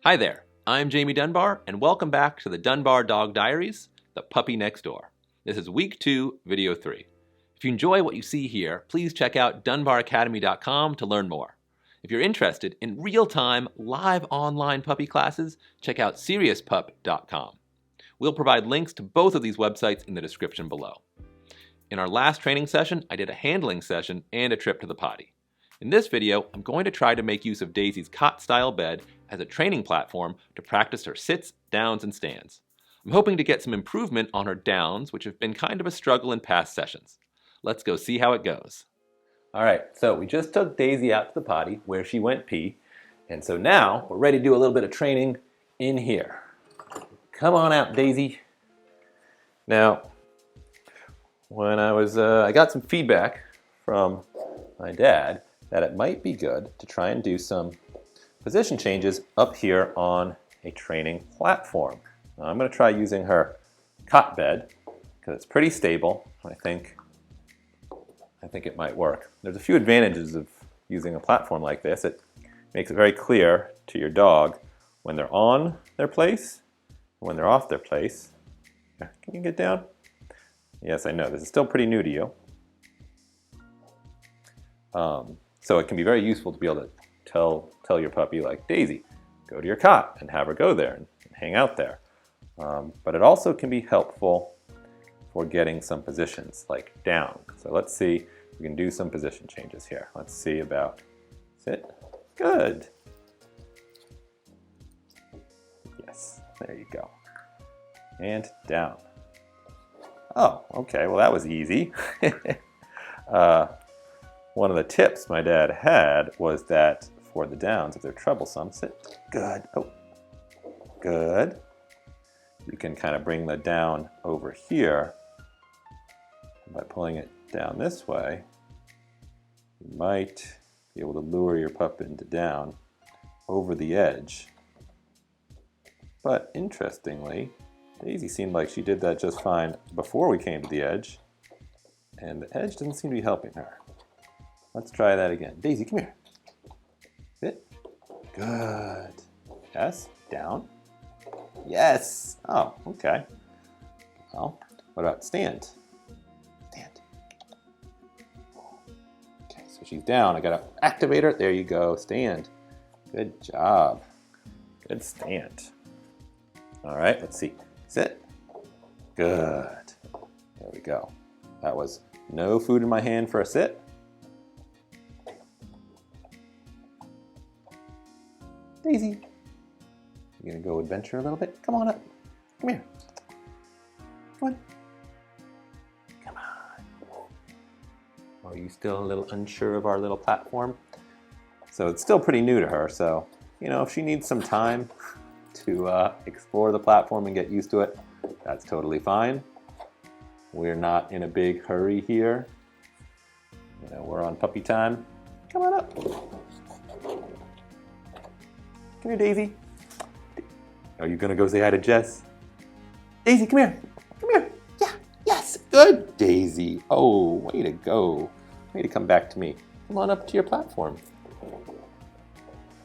Hi there, I'm Jamie Dunbar, and welcome back to the Dunbar Dog Diaries, The Puppy Next Door. This is Week 2, Video 3. If you enjoy what you see here, please check out dunbaracademy.com to learn more. If you're interested in real-time, live online puppy classes, check out seriouspup.com. We'll provide links to both of these websites in the description below. In our last training session, I did a handling session and a trip to the potty. In this video, I'm going to try to make use of Daisy's cot-style bed as a training platform to practice her sits, downs, and stands. I'm hoping to get some improvement on her downs, which have been kind of a struggle in past sessions. Let's go see how it goes. All right, so we just took Daisy out to the potty where she went pee, and so now we're ready to do a little bit of training in here. Come on out, Daisy. Now, when I got some feedback from my dad that it might be good to try and do some position changes up here on a training platform. Now, I'm going to try using her cot bed because it's pretty stable. I think it might work. There's a few advantages of using a platform like this. It makes it very clear to your dog when they're on their place and when they're off their place. Can you get down? Yes, I know. This is still pretty new to you. So it can be very useful to be able to tell your puppy, like, Daisy, go to your cot, and have her go there and hang out there. But it also can be helpful for getting some positions, like down. So let's see if we can do some position changes here. Let's see about sit. Good. Yes, there you go. And down. Oh, okay, well that was easy. One of the tips my dad had was that for the downs, if they're troublesome, sit. Good. Oh, good. You can kind of bring the down over here. By pulling it down this way, you might be able to lure your pup into down over the edge. But interestingly, Daisy seemed like she did that just fine before we came to the edge, and the edge doesn't seem to be helping her. Let's try that again. Daisy, come here. Sit. Good. Yes. Down. Yes. Oh, okay. Well, what about stand? Stand. Okay, so she's down. I gotta activate her. There you go. Stand. Good job. Good stand. All right, let's see. Sit. Good. There we go. That was no food in my hand for a sit. Daisy, you gonna go adventure a little bit? Come on up. Come here. Come on. Come on. Are you still a little unsure of our little platform? So it's still pretty new to her, so, you know, if she needs some time to explore the platform and get used to it, that's totally fine. We're not in a big hurry here. You know, we're on puppy time. Come on up. Come here, Daisy. Are you gonna go say hi to Jess? Daisy, come here. Come here. Yeah, yes, good, Daisy. Oh, way to go. Way to come back to me. Come on up to your platform.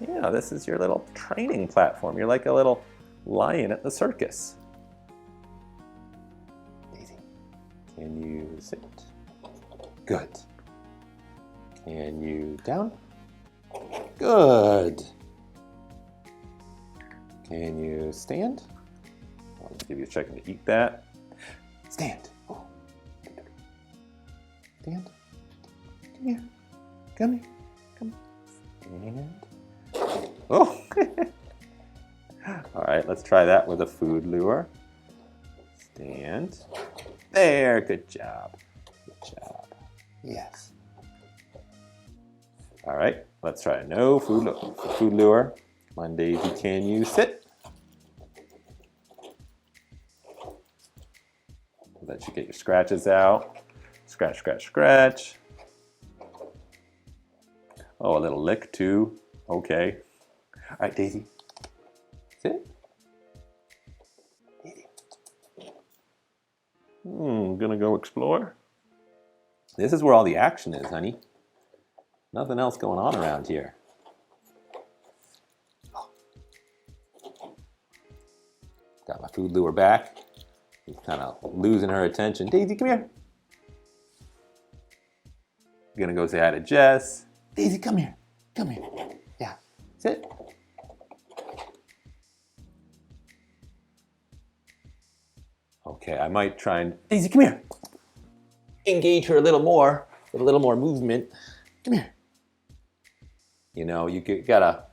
Yeah, this is your little training platform. You're like a little lion at the circus. Daisy, can you sit? Good. Can you down? Good. Can you stand? I'll give you a second to eat that. Stand. Oh. Stand. Come here. Come here. Come. Stand. Oh. All right, let's try that with a food lure. Stand. There. Good job. Good job. Yes. All right, let's try no food lure. Come on, Daisy, can you sit? Let you get your scratches out. Scratch, scratch, scratch. Oh, a little lick too. Okay. All right, Daisy. Sit. Daisy. Gonna go explore. This is where all the action is, honey. Nothing else going on around here. Got my food lure back. She's kind of losing her attention. Daisy, come here. I'm gonna go say hi to Jess. Daisy, come here. Come here. Yeah, sit. Okay, I might try and... Daisy, come here. Engage her a little more, with a little more movement. Come here. You know, you gotta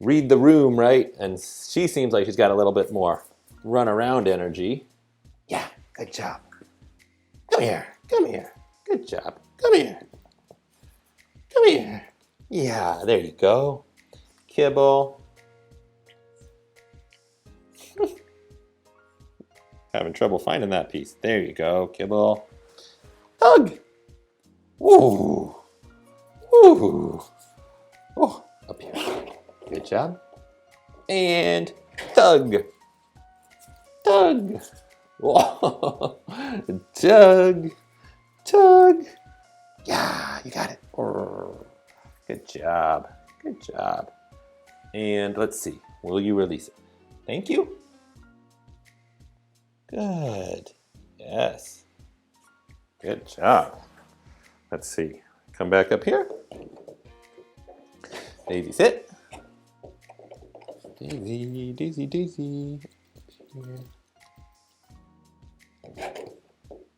read the room, right? And she seems like she's got a little bit more run around energy. Yeah, good job. Come here, come here. Good job. Come here. Come here. Yeah, there you go. Kibble. Having trouble finding that piece. There you go, Kibble. Hug. Ooh. Ooh. Oh, up here. Good job. And tug. Tug. Whoa. Tug. Tug. Yeah, you got it. Good job. Good job. And let's see. Will you release it? Thank you. Good. Yes. Good job. Let's see. Come back up here. Daisy, sit. Daisy, Daisy, Daisy. Up here.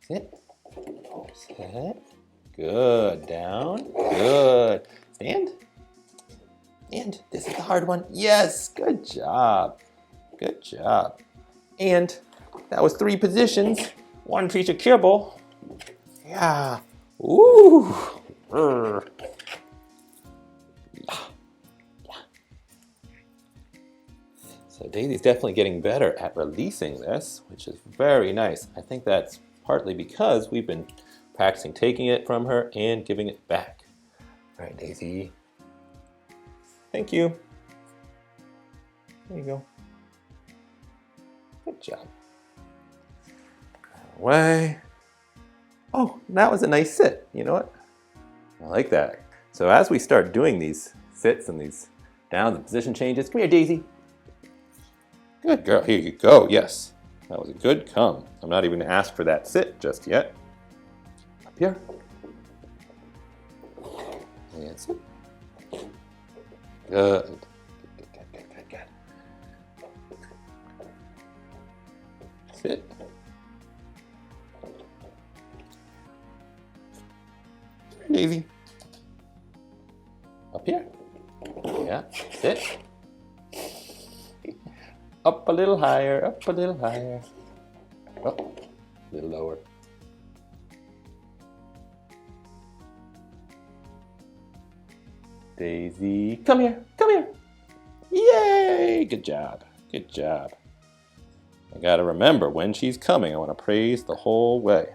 Sit. Sit. Good. Down. Good. Stand. And this is the hard one. Yes. Good job. Good job. And that was 3 positions. 1 piece of kibble. Yeah. Ooh. Yeah. So Daisy's definitely getting better at releasing this, which is very nice. I think that's partly because we've been practicing taking it from her and giving it back. All right, Daisy. Thank you. There you go. Good job. Away. Oh, that was a nice sit. You know what? I like that. So as we start doing these sits and these downs and position changes, come here, Daisy. Good girl. Here you go. Yes. That was a good come. I'm not even going to ask for that sit just yet. Up here. And sit. Good. Good. Sit. Daisy. Up here. Yeah. Sit. Up a little higher. Up a little higher. Up. A little lower. Daisy. Come here. Come here. Yay! Good job. Good job. I gotta remember when she's coming, I want to praise the whole way.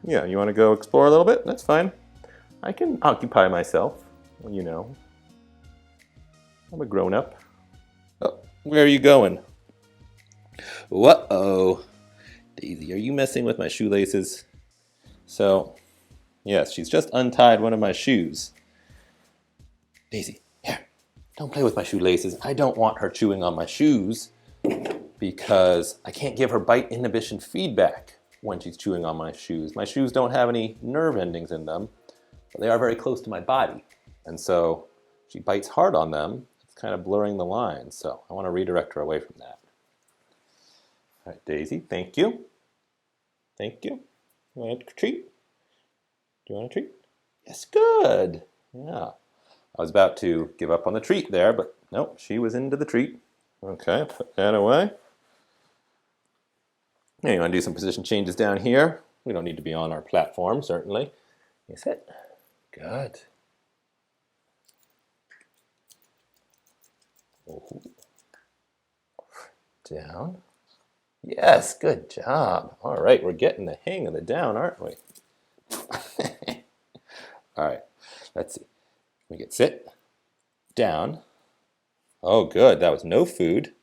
Yeah, you want to go explore a little bit? That's fine. I can occupy myself, you know. I'm a grown-up. Oh, where are you going? Uh-oh. Daisy, are you messing with my shoelaces? So, yes, she's just untied one of my shoes. Daisy, here, don't play with my shoelaces. I don't want her chewing on my shoes because I can't give her bite inhibition feedback when she's chewing on my shoes. My shoes don't have any nerve endings in them, but they are very close to my body. And so she bites hard on them. It's kind of blurring the lines. So I want to redirect her away from that. All right, Daisy, thank you. Thank you. You want a treat? Do you want a treat? Yes, good. Yeah. I was about to give up on the treat there, but nope, she was into the treat. Okay, put that away. Now you want to do some position changes down here. We don't need to be on our platform, certainly. You sit. Good. Ooh. Down. Yes, good job. All right, we're getting the hang of the down, aren't we? All right, let's see. We get sit, down. Oh, good. That was no food.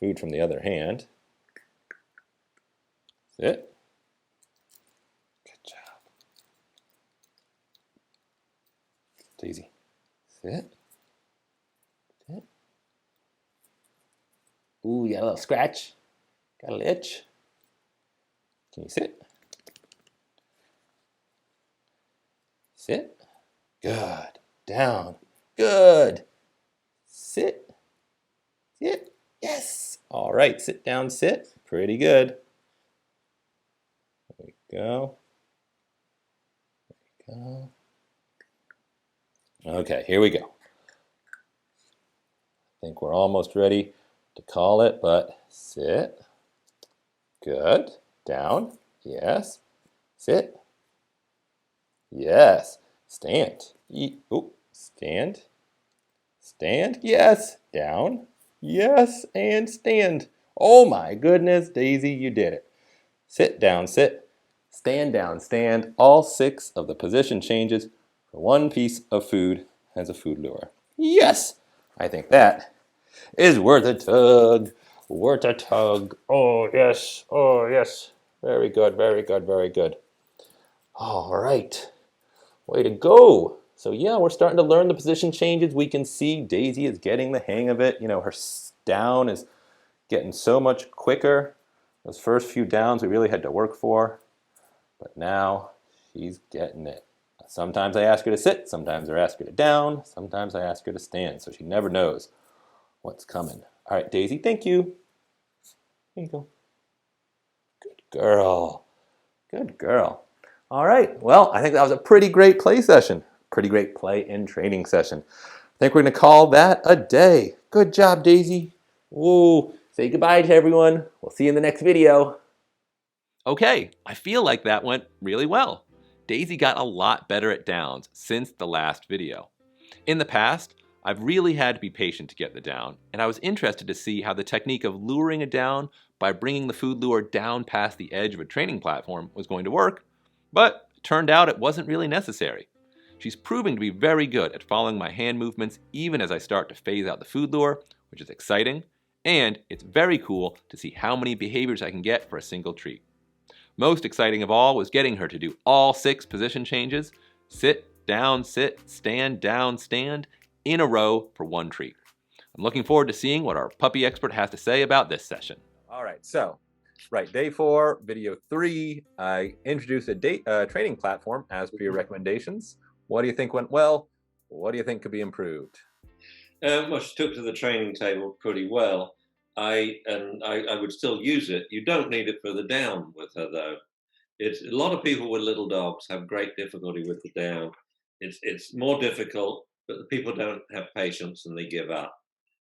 Food from the other hand. Sit. Good job. Daisy. Sit. Sit. Ooh, you got a little scratch. Got a little itch. Can you sit? Sit. Good. Down. Good. Sit. Sit. Yes. All right. Sit down, sit. Pretty good. There we go. There we go. Okay, here we go. I think we're almost ready to call it, but sit. Good. Down. Yes. Sit. Yes. Stand. Oh, stand. Stand. Yes. Down. Yes. And stand. Oh my goodness, Daisy, you did it. Sit down, sit. Stand down, stand. All 6 of the position changes for one piece of food as a food lure. Yes. I think that is worth a tug. Worth a tug. Oh, yes. Oh, yes. Very good, very good, very good. All right. Way to go. So yeah, we're starting to learn the position changes. We can see Daisy is getting the hang of it. You know, her down is getting so much quicker. Those first few downs we really had to work for. But now she's getting it. Sometimes I ask her to sit, sometimes I ask her to down, sometimes I ask her to stand. So she never knows what's coming. All right, Daisy, thank you. There you go. Good girl. Good girl. All right, well, I think that was a pretty great play session. Pretty great play and training session. I think we're going to call that a day. Good job, Daisy. Whoa, say goodbye to everyone. We'll see you in the next video. Okay, I feel like that went really well. Daisy got a lot better at downs since the last video. In the past, I've really had to be patient to get the down, and I was interested to see how the technique of luring a down by bringing the food lure down past the edge of a training platform was going to work, but it turned out it wasn't really necessary. She's proving to be very good at following my hand movements even as I start to phase out the food lure, which is exciting, and it's very cool to see how many behaviors I can get for a single treat. Most exciting of all was getting her to do all 6 position changes, sit, down, sit, stand, down, stand, in a row for one treat. I'm looking forward to seeing what our puppy expert has to say about this session. All right, so, day 4, video 3, I introduced a training platform as per your recommendations. What do you think went well? What do you think could be improved? Well, she took to the training table pretty well. I would still use it. You don't need it for the down with her though. It's a lot of people with little dogs have great difficulty with the down. It's more difficult, but the people don't have patience and they give up.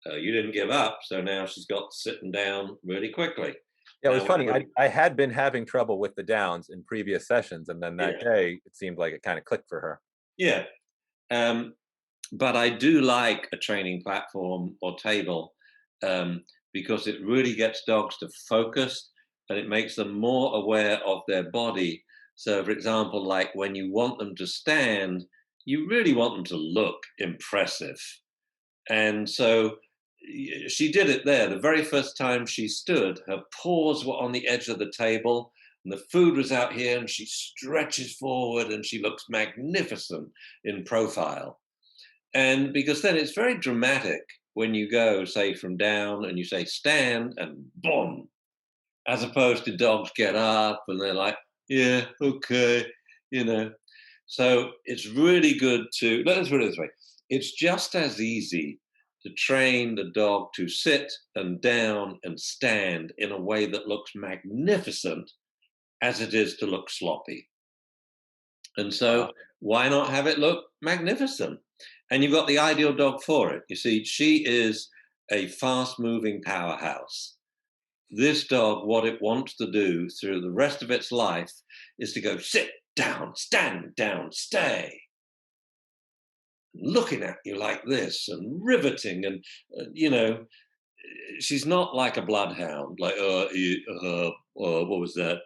You didn't give up, so now she's got sitting down really quickly. Yeah, it was funny. I had been having trouble with the downs in previous sessions, and then that day it seemed like it kind of clicked for her. Yeah. But I do like a training platform or table because it really gets dogs to focus and it makes them more aware of their body. So, for example, like when you want them to stand, you really want them to look impressive. And so she did it there. The very first time she stood, her paws were on the edge of the table and the food was out here and she stretches forward and she looks magnificent in profile. And because then it's very dramatic when you go, say, from down and you say stand and boom, as opposed to dogs get up and they're like, yeah, okay, you know. So it's really good to, let's put it this way, it's just as easy to train the dog to sit and down and stand in a way that looks magnificent as it is to look sloppy. And so why not have it look magnificent? And you've got the ideal dog for it. You see, she is a fast moving powerhouse. This dog, what it wants to do through the rest of its life is to go sit down, stand down, stay. Looking at you like this and riveting. And, she's not like a bloodhound, like, what was that?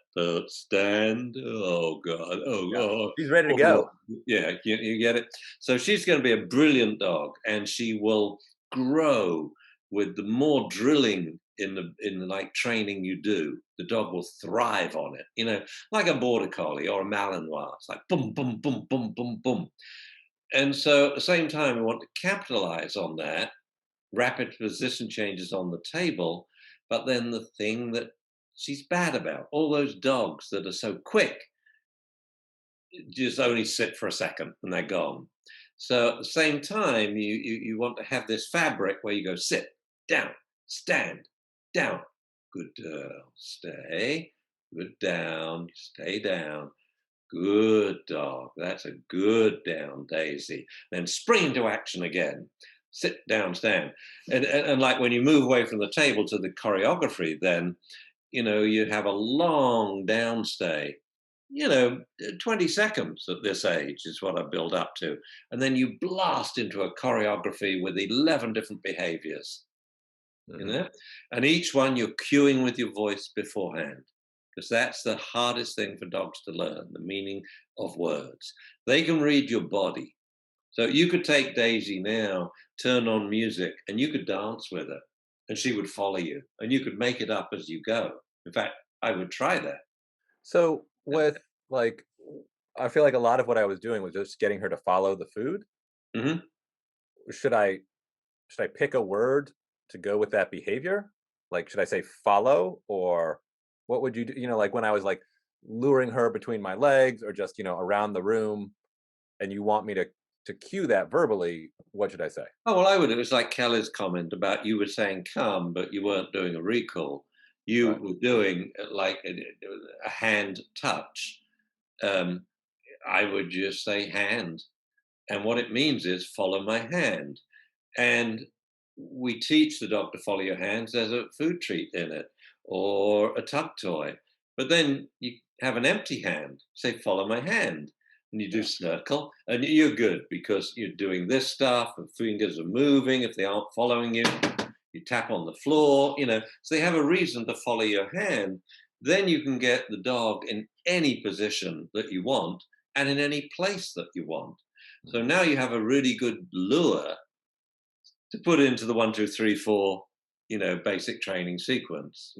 Stand? Oh, God. Oh, Yeah. God. She's ready to go. Yeah, you get it. So she's going to be a brilliant dog, and she will grow with the more drilling in the like training you do. The dog will thrive on it. Like a border collie or a Malinois. It's like boom, boom, boom, boom, boom, boom. And so at the same time, we want to capitalize on that rapid position changes on the table But then the thing that she's bad about, all those dogs that are so quick, just only sit for a second and they're gone. So at the same time, you want to have this fabric where you go sit, down, stand, down, good girl, stay, good down, stay down, good dog, that's a good down, Daisy. Then spring into action again. Sit down, stand. And like when you move away from the table to the choreography, then you have a long downstay, 20 seconds at this age is what I build up to. And then you blast into a choreography with 11 different behaviors, you Mhm. know, and each one you're cueing with your voice beforehand, because that's the hardest thing for dogs to learn, the meaning of words. They can read your body. So you could take Daisy now, turn on music, and you could dance with her, and she would follow you, and you could make it up as you go. In fact, I would try that. So with like, I feel like a lot of what I was doing was just getting her to follow the food. Hmm. Should I should I pick a word to go with that behavior? Like, should I say follow, or what would you do? Like when I was like luring her between my legs or just, around the room, and you want me to cue that verbally, what should I say? Oh, well, I would. It was like Kelly's comment about you were saying come, but you weren't doing a recall. You Right. were doing like a hand touch. Um, I would just say hand. And what it means is follow my hand. And we teach the dog to follow your hands. There's a food treat in it or a tuck toy. But then you have an empty hand, say, follow my hand. And you do Yeah. circle, and you're good because you're doing this stuff, and fingers are moving. If they aren't following you, you tap on the floor. So they have a reason to follow your hand. Then you can get the dog in any position that you want and in any place that you want. So Mhm. now you have a really good lure to put into the 1, 2, 3, 4, basic training sequence.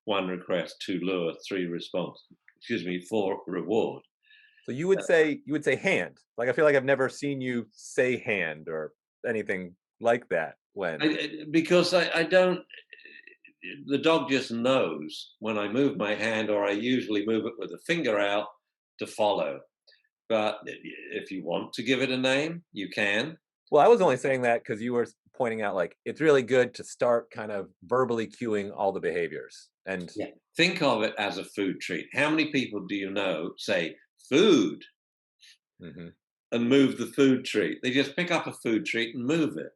One request, two lure, three response. Excuse me, four reward. So you would say hand. Like I feel like I've never seen you say hand or anything like that when Because I don't. The dog just knows when I move my hand, or I usually move it with a finger out to follow. But if you want to give it a name, you can. well, I was only saying that because you were pointing out like it's really good to start kind of verbally cueing all the behaviors. And Yeah. Think of it as a food treat. How many people do you know say food Mhm. and move the food treat? They just pick up a food treat and move it.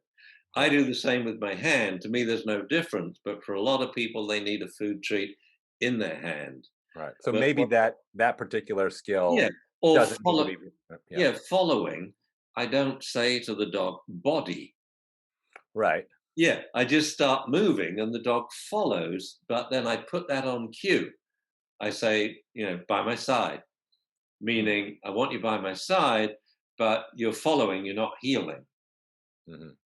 I Right. do the same with my hand. To me, there's no difference, but for a lot of people, they need a food treat in their hand. Right. So But maybe what, that particular yeah, skill or doesn't need to follow, be. Yeah. yeah, following. I don't say to the dog, body. Right. Yeah, I just start moving and the dog follows, but then I put that on cue. I say, by my side, Mm. meaning I want you by my side, but you're following, you're not healing. Mhm.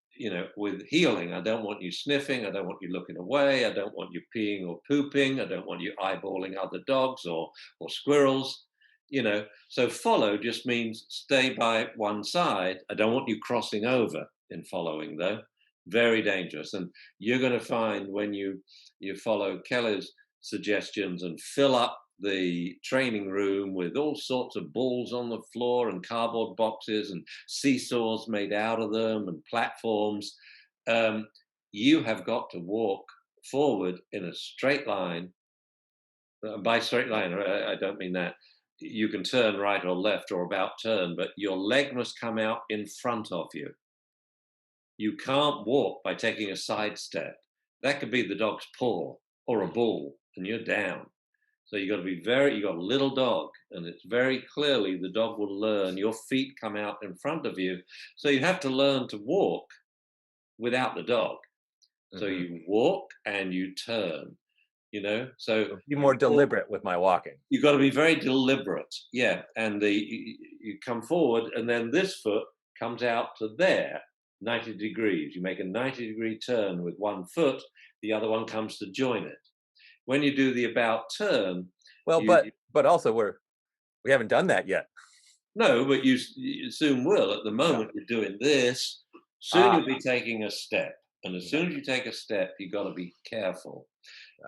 With healing, I don't want you sniffing, I don't want you looking away, I don't want you peeing or pooping, I don't want you eyeballing other dogs or squirrels. So follow just means stay by one side. I don't want you crossing over in following, though. Very dangerous. And you're going to find when you follow Kelly's suggestions and fill up the training room with all sorts of balls on the floor and cardboard boxes and seesaws made out of them and platforms. Um, you have got to walk forward in a straight line. By straight line, I don't mean that. You can turn right or left or about turn, but your leg must come out in front of you. You can't walk by taking a side step. That could be the dog's paw or a ball, and you're down. So you got to you got a little dog, and it's very clearly the dog will learn your feet come out in front of you. So you have to learn to walk without the dog. So Mhm. you walk and you turn. So So be more you walk, deliberate with my walking. you've got to be very deliberate. Yeah. And you come forward, and then this foot comes out to there, 90 degrees. You make a 90-degree turn with one foot, the other one comes to join it. When you do the about turn, Well, you but also we haven't done that yet. no, but you soon will. At the Yeah. moment, you're doing this. Soon Ah. you'll be taking a step. And as Okay. soon as you take a step, you've got to be careful.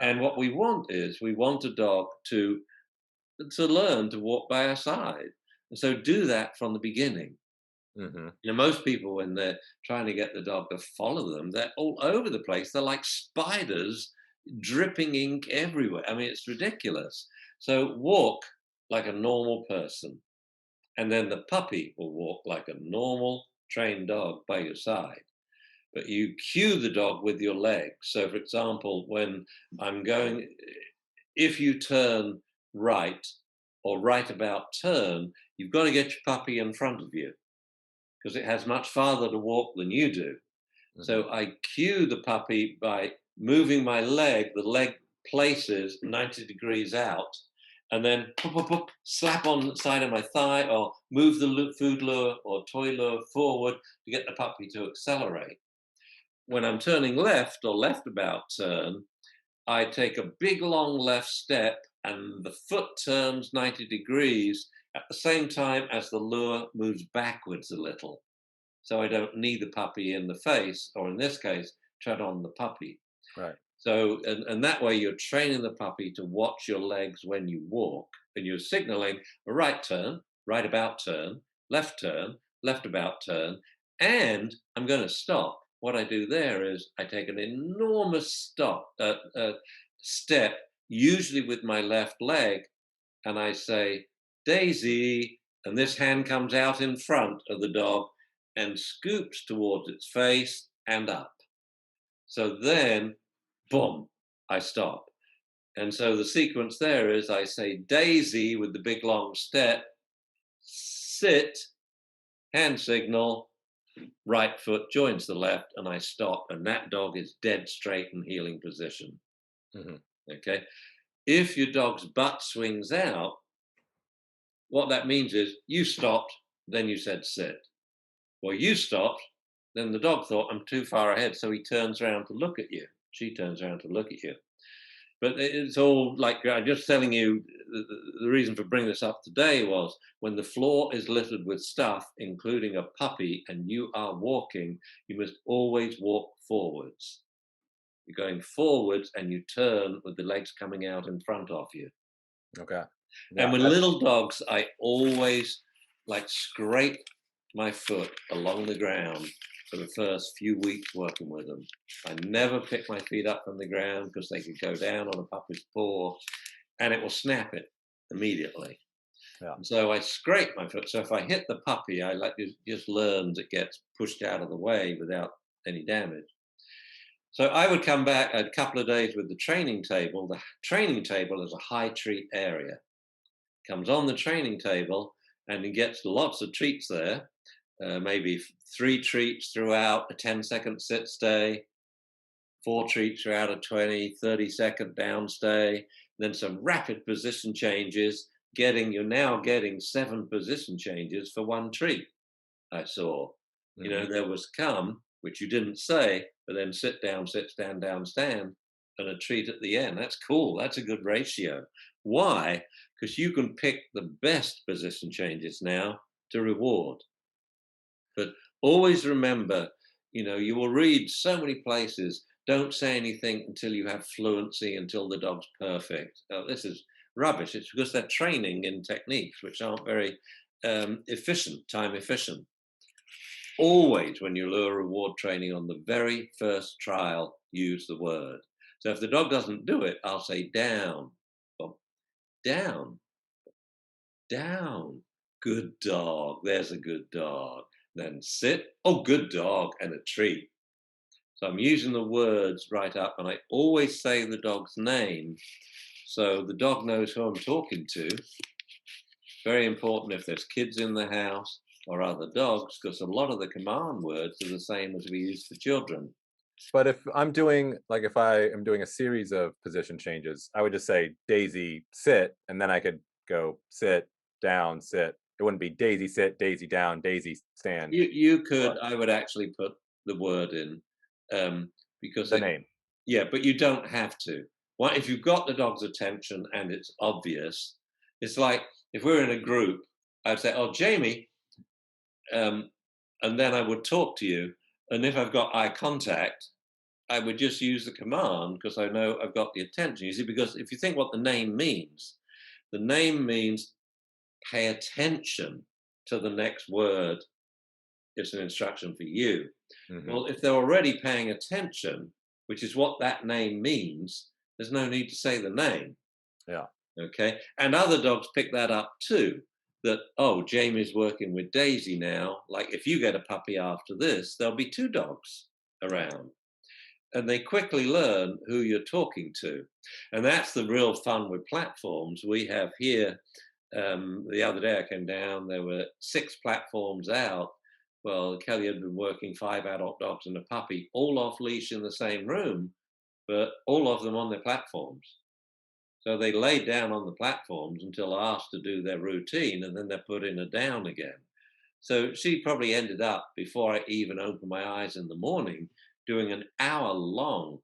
Yeah. And what we want is we want a dog to learn to walk by our side. And so do that from the beginning. Hmm. Most people, when they're trying to get the dog to follow them, they're all over the place. They're like spiders, dripping ink everywhere. I mean, it's ridiculous. So walk like a normal person, and then the puppy will walk like a normal trained dog by your side. But you cue the dog with your legs. So, for example, when I'm going, if you turn right or right about turn, you've got to get your puppy in front of you because it has much farther to walk than you do. Hmm. So I cue the puppy by moving my leg, the leg places 90 degrees out, and then pop, pop, pop, slap on the side of my thigh or move the food lure or toy lure forward to get the puppy to accelerate. When I'm turning left or left about turn, I take a big long left step and the foot turns 90 degrees at the same time as the lure moves backwards a little. So I don't knee the puppy in the face, or in this case, tread on the puppy. Right. So, and that way you're training the puppy to watch your legs when you walk, and you're signaling a right turn, right about turn, left about turn, and I'm going to stop. What I do there is I take an enormous step, usually with my left leg, and I say, Daisy, and this hand comes out in front of the dog and scoops towards its face and up. So then, boom, I stop. And so the sequence there is I say Daisy with the big long step, sit, hand signal, right foot joins the left, and I stop. And that dog is dead straight in heeling position. Hmm. Okay. If your dog's butt swings out, what that means is you stopped, then you said sit. Well, you stopped, then the dog thought I'm too far ahead, so he turns around to look at you. She turns around to look at you. But it's all like I'm just telling you the reason for bringing this up today was when the floor is littered with stuff, including a puppy, and you are walking, you must always walk forwards. You're going forwards and you turn with the legs coming out in front of you. Okay. And Yeah. with That's little dogs, I always like scrape my foot along the ground for the first few weeks working with them. I never pick my feet up from the ground because they could go down on a puppy's paw and it will snap it immediately. yeah. And so I scrape my foot. So if I hit the puppy, I let it just learns it gets pushed out of the way without any damage. So I would come back a couple of days with the training table. The training table is a high treat area. Comes on the training table and he gets lots of treats there, maybe 3 treats throughout a 10-second sit stay, 4 treats throughout a 20, 30-second down stay, then some rapid position changes, you're now getting 7 position changes for 1 treat. I saw. Hmm. There was come, which you didn't say, but then sit down, stand down, stand, and a treat at the end. That's cool. That's a good ratio. Why? Because you can pick the best position changes now to reward. But always remember, you will read so many places, don't say anything until you have fluency, until the dog's perfect. Oh, this is rubbish. It's because they're training in techniques which aren't very time efficient. Always, when you lure reward training on the very first trial, use the word. So if the dog doesn't do it, I'll say down, or down, down. Good dog. There's a good dog. Then sit. Oh, good dog, and a treat. So I'm using the words right up, and I always say the dog's name so the dog knows who I'm talking to. Very important if there's kids in the house or other dogs, because a lot of the command words are the same as we use for children. But if I am doing a series of position changes, I would just say Daisy sit, and then I could go sit, down, sit. It wouldn't be Daisy sit, Daisy down, Daisy stand. You Or could, I would actually put the word in because the name. yeah, but you don't have to. Well, if you've got the dog's attention and it's obvious, it's like if we're in a group, I'd say, "Oh, Jamie," um, and then I would talk to you. And if I've got eye contact, I would just use the command because I know I've got the attention. You see, because if you think what the name means pay attention to the next word. It's an instruction for you. Hmm. Well, if they're already paying attention, which is what that name means, there's no need to say the name. Yeah. Okay. And other dogs pick that up too. That, oh, Jamie's working with Daisy now. Like if you get a puppy after this, there'll be two dogs around. And they quickly learn who you're talking to. And that's the real fun with platforms. We have here, the other day I came down, there were 6 platforms out. Well, Kelly had been working 5 adult dogs and a puppy, all off leash in the same room, but all of them on their platforms. So they laid down on the platforms until asked to do their routine, and then they're put in a down again. So she probably ended up, before I even opened my eyes in the morning, doing an hour long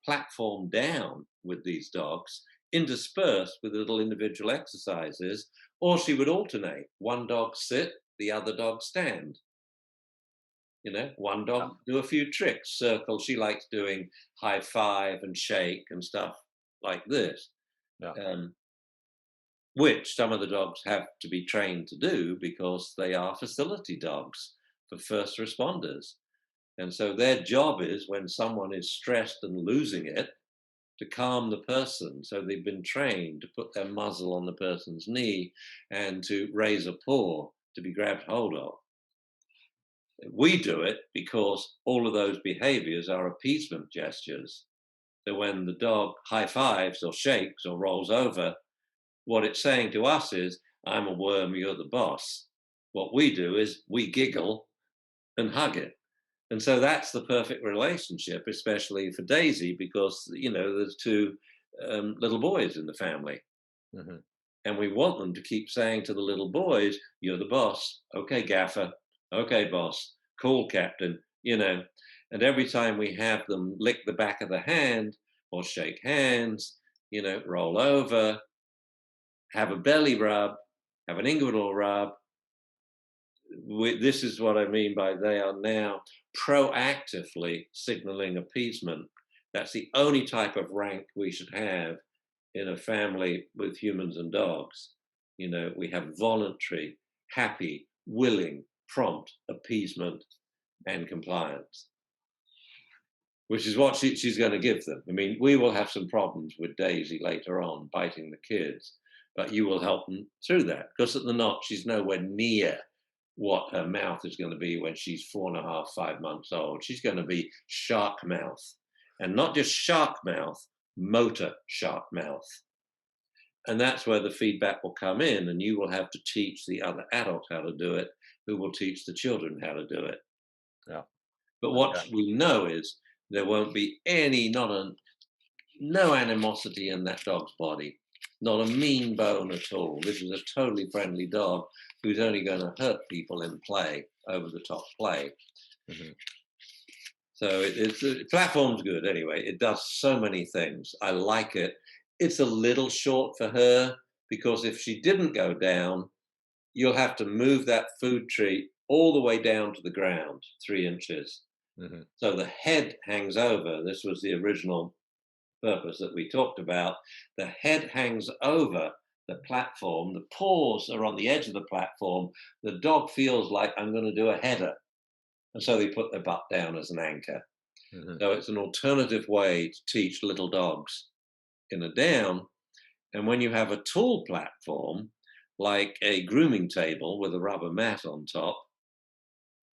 platform down with these dogs, interspersed with little individual exercises, or she would alternate one dog sit, the other dog stand. One Yeah. dog do a few tricks, circle. She likes doing high five and shake and stuff like this. Yeah. Um, which some of the dogs have to be trained to do because they are facility dogs for first responders. And so their job is when someone is stressed and losing it to calm the person. So they've been trained to put their muzzle on the person's knee and to raise a paw to be grabbed hold of. We do it because all of those behaviors are appeasement gestures. So when the dog high fives or shakes or rolls over, what it's saying to us is, I'm a worm, you're the boss. What we do is we giggle and hug it. And so that's the perfect relationship, especially for Daisy, because, there's two little boys in the family. Hmm. And we want them to keep saying to the little boys, you're the boss. Okay, gaffer. Okay, boss. Cool, captain. And every time we have them lick the back of the hand or shake hands, roll over, have a belly rub, have an inguinal rub. This is what I mean by they are now proactively signaling appeasement. That's the only type of rank we should have in a family with humans and dogs. We have voluntary, happy, willing, prompt appeasement and compliance, which is what she's going to give them. I mean, we will have some problems with Daisy later on, biting the kids, but you will help them through that because at the knot, she's nowhere near what her mouth is going to be when she's 4.5, 5 months old. She's going to be shark mouth, and not just shark mouth, motor shark mouth. And that's where the feedback will come in, and you will have to teach the other adult how to do it, who will teach the children how to do it. Yeah. But what Okay. we know is there won't be no animosity in that dog's body, not a mean bone at all. This is a totally friendly dog who's only going to hurt people in play, over the top play. Hmm. So the platform's good anyway. It does so many things. I like it. It's a little short for her because if she didn't go down, you'll have to move that food treat all the way down to the ground, 3 inches. Hmm. So the head hangs over. This was the original purpose that we talked about. The head hangs over the platform. The paws are on the edge of the platform. The dog feels like I'm going to do a header. And so they put their butt down as an anchor. Hmm. So it's an alternative way to teach little dogs in a down. And when you have a tall platform, like a grooming table with a rubber mat on top,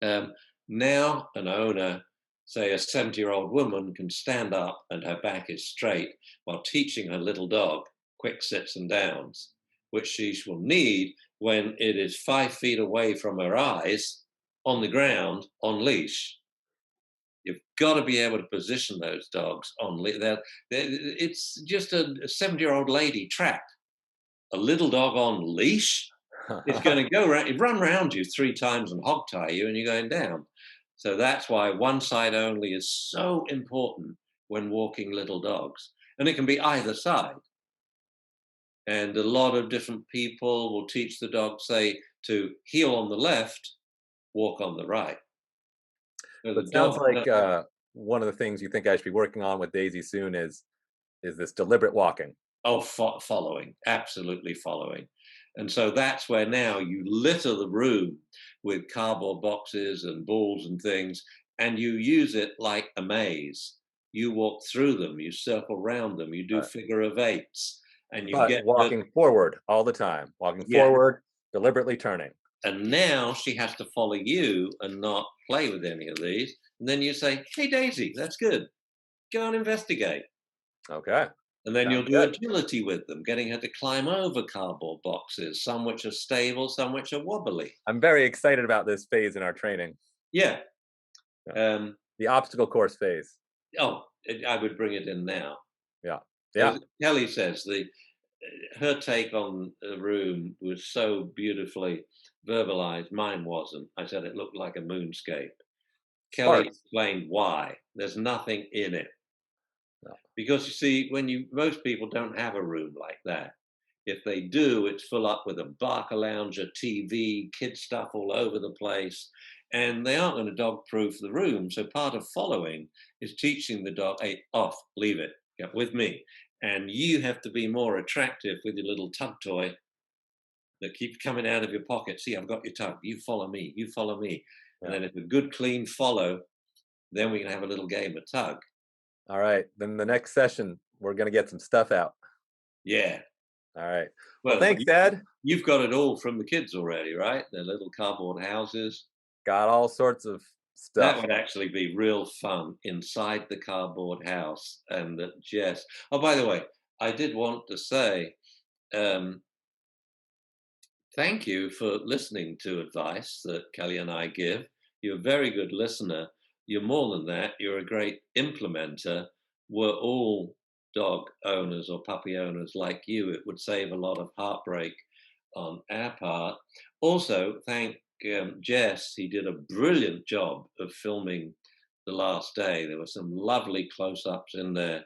um, now an owner, say a 70-year-old woman, can stand up and her back is straight while teaching her little dog quick sits and downs, which she will need when it is 5 feet away from her eyes on the ground on leash. You've got to be able to position those dogs on leash. It's just a 70-year-old lady trapped. A little dog on leash is going to go around, run around you 3 times and hog tie you, and you're going down. So that's why one side only is so important when walking little dogs. And it can be either side. And a lot of different people will teach the dog, say, to heel on the left, walk on the right. So So the it sounds dog like knows. one of the things you think I should be working on with Daisy soon is this deliberate walking. Oh, following, absolutely following. And so that's where now you litter the room with cardboard boxes and balls and things, and you use it like a maze. You walk through them, you circle around them, you do Right. figure of eights, and you But get her. walking forward all the time, walking Yeah. forward, deliberately turning. And now she has to follow you and not play with any of these. And then you say, "Hey, Daisy, that's good. Go and investigate." Okay. And then you'll Sounds do good. agility with them, getting her to climb over cardboard boxes, some which are stable, some which are wobbly. I'm very excited about this phase in our training. Yeah. Yeah. Um, The obstacle course phase. I would bring it in now. Yeah. Yeah. As Kelly says, her take on the room was so beautifully verbalized. Mine wasn't. I said it looked like a moonscape. Kelly Sparks. explained why. There's nothing in it. No. Because you see, most people don't have a room like that. If they do, it's full up with a Barker lounger, TV, kid stuff all over the place, and they aren't going to dog proof the room. So part of following is teaching the dog, "Hey, off, leave it, get with me." And you have to be more attractive with your little tug toy that keeps coming out of your pocket. "See, I've got your tug. You follow me. You follow me." Yeah. And then if a good, clean follow, then we can have a little game of tug. All right. Then the next session, we're going to get some stuff out. Yeah. All right. Well, Well, thanks, Dad. you've got it all from the kids already, right? Their little cardboard houses. Got all sorts of That stuff. would actually be real fun inside the cardboard house. And that Jess. Oh, by the way, I did want to say thank you for listening to advice that Kelly and I give. You're a very good listener. You're more than that. You're a great implementer. We're all dog owners or puppy owners like you. It would save a lot of heartbreak on our part. Also, thank Jess. He did a brilliant job of filming the last day. There were some lovely close-ups in there.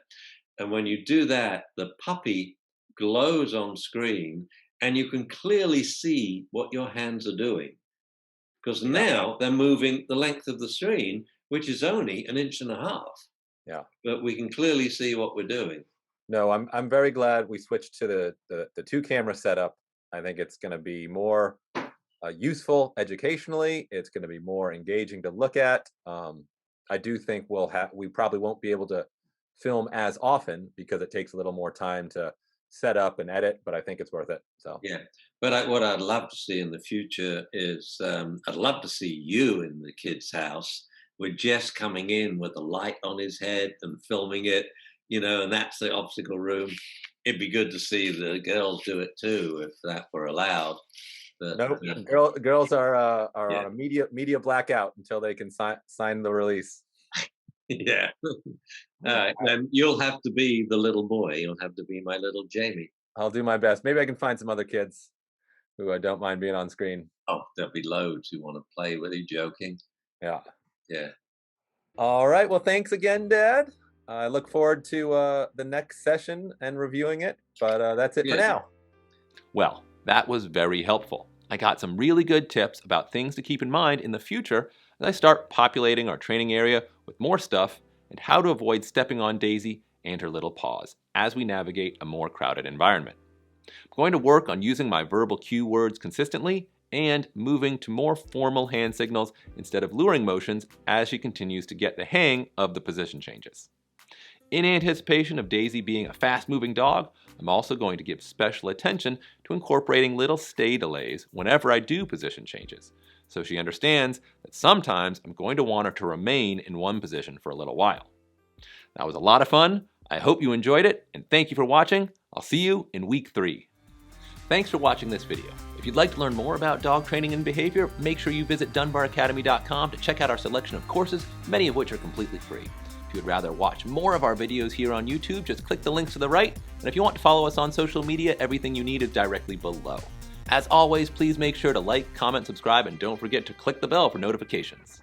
And when you do that, the puppy glows on screen and you can clearly see what your hands are doing. Because Yeah. now they're moving the length of the screen, which is only 1.5 inches. Yeah. But we can clearly see what we're doing. No, I'm very glad we switched to the two camera setup. I think it's going to be more useful educationally. It's going to be more engaging to look at. I do think we probably won't be able to film as often because it takes a little more time to set up and edit, but I think it's worth it. So Yeah. But what I'd love to see in the future is I'd love to see you in the kid's house with Jess coming in with a light on his head and filming it, and that's the obstacle room. It'd be good to see the girls do it too, if that were allowed. But, nope, girls are on a media blackout until they can sign the release. yeah. All right. Then you'll have to be the little boy. You'll have to be my little Jamie. I'll do my best. Maybe I can find some other kids who I don't mind being on screen. Oh, there'll be loads who want to play with you, joking. Yeah. Yeah. All right. Well, thanks again, Dad. I look forward to the next session and reviewing it. But that's it for now. Well, that was very helpful. I got some really good tips about things to keep in mind in the future as I start populating our training area with more stuff and how to avoid stepping on Daisy and her little paws as we navigate a more crowded environment. I'm going to work on using my verbal cue words consistently and moving to more formal hand signals instead of luring motions as she continues to get the hang of the position changes. In anticipation of Daisy being a fast-moving dog, I'm also going to give special attention to incorporating little stay delays whenever I do position changes, so she understands that sometimes I'm going to want her to remain in one position for a little while. That was a lot of fun. I hope you enjoyed it, and thank you for watching. I'll see you in week 3. Thanks for watching this video. If you'd like to learn more about dog training and behavior, make sure you visit dunbaracademy.com to check out our selection of courses, many of which are completely free. If you would rather watch more of our videos here on YouTube, just click the links to the right. And if you want to follow us on social media, everything you need is directly below. As always, please make sure to like, comment, subscribe, and don't forget to click the bell for notifications.